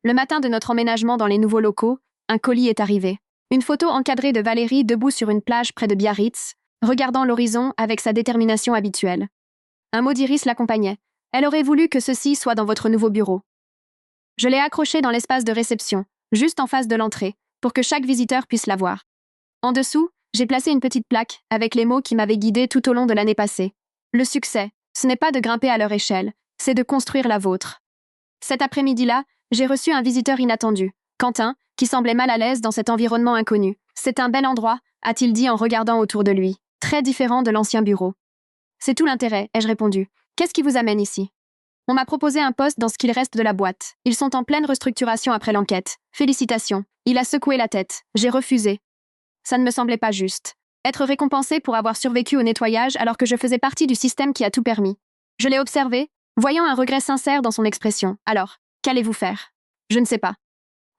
A: Le matin de notre emménagement dans les nouveaux locaux, un colis est arrivé. Une photo encadrée de Valérie debout sur une plage près de Biarritz, regardant l'horizon avec sa détermination habituelle. Un mot d'Iris l'accompagnait. Elle aurait voulu que ceci soit dans votre nouveau bureau. Je l'ai accroché dans l'espace de réception, juste en face de l'entrée, pour que chaque visiteur puisse la voir. En dessous, j'ai placé une petite plaque avec les mots qui m'avaient guidée tout au long de l'année passée. Le succès, ce n'est pas de grimper à leur échelle, c'est de construire la vôtre. Cet après-midi-là, j'ai reçu un visiteur inattendu, Quentin, qui semblait mal à l'aise dans cet environnement inconnu. C'est un bel endroit, a-t-il dit en regardant autour de lui, très différent de l'ancien bureau. C'est tout l'intérêt, ai-je répondu. Qu'est-ce qui vous amène ici? On m'a proposé un poste dans ce qu'il reste de la boîte. Ils sont en pleine restructuration après l'enquête. Félicitations. Il a secoué la tête. J'ai refusé. Ça ne me semblait pas juste. Être récompensé pour avoir survécu au nettoyage alors que je faisais partie du système qui a tout permis. Je l'ai observé, voyant un regret sincère dans son expression. Alors, qu'allez-vous faire? Je ne sais pas.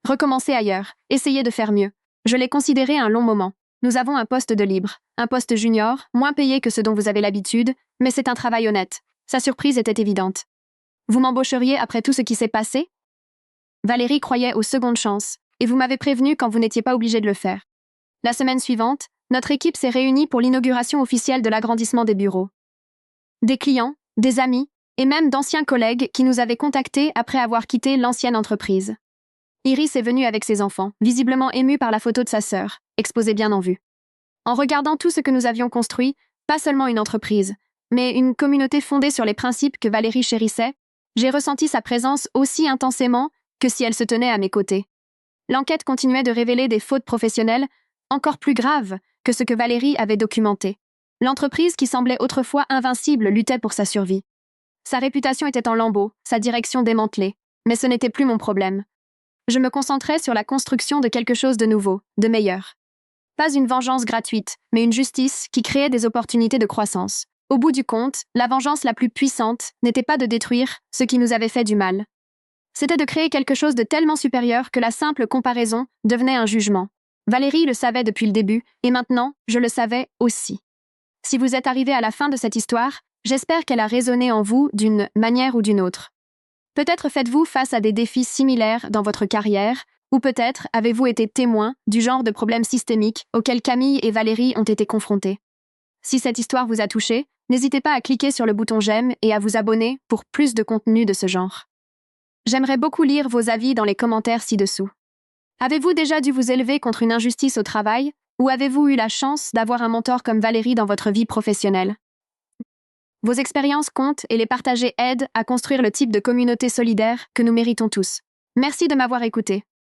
A: Recommencez ailleurs, essayez de faire mieux. Je l'ai considéré un long moment. Nous avons un poste de libre, un poste junior, moins payé que ce dont vous avez l'habitude, mais c'est un travail honnête. Sa surprise était évidente. Vous m'embaucheriez après tout ce qui s'est passé? Valérie croyait aux secondes chances, et vous m'avez prévenu quand vous n'étiez pas obligé de le faire. La semaine suivante, notre équipe s'est réunie pour l'inauguration officielle de l'agrandissement des bureaux. Des clients, des amis, et même d'anciens collègues qui nous avaient contactés après avoir quitté l'ancienne entreprise. Iris est venue avec ses enfants, visiblement émue par la photo de sa sœur, exposée bien en vue. En regardant tout ce que nous avions construit, pas seulement une entreprise, mais une communauté fondée sur les principes que Valérie chérissait, j'ai ressenti sa présence aussi intensément que si elle se tenait à mes côtés. L'enquête continuait de révéler des fautes professionnelles encore plus graves que ce que Valérie avait documenté. L'entreprise qui semblait autrefois invincible luttait pour sa survie. Sa réputation était en lambeaux, sa direction démantelée, mais ce n'était plus mon problème. Je me concentrais sur la construction de quelque chose de nouveau, de meilleur. Pas une vengeance gratuite, mais une justice qui créait des opportunités de croissance. Au bout du compte, la vengeance la plus puissante n'était pas de détruire ce qui nous avait fait du mal. C'était de créer quelque chose de tellement supérieur que la simple comparaison devenait un jugement. Valérie le savait depuis le début, et maintenant, je le savais aussi. Si vous êtes arrivé à la fin de cette histoire, j'espère qu'elle a résonné en vous d'une manière ou d'une autre. Peut-être faites-vous face à des défis similaires dans votre carrière, ou peut-être avez-vous été témoin du genre de problèmes systémiques auxquels Camille et Valérie ont été confrontés. Si cette histoire vous a touché, n'hésitez pas à cliquer sur le bouton j'aime et à vous abonner pour plus de contenu de ce genre. J'aimerais beaucoup lire vos avis dans les commentaires ci-dessous. Avez-vous déjà dû vous élever contre une injustice au travail, ou avez-vous eu la chance d'avoir un mentor comme Valérie dans votre vie professionnelle? Vos expériences comptent et les partager aide à construire le type de communauté solidaire que nous méritons tous. Merci de m'avoir écouté.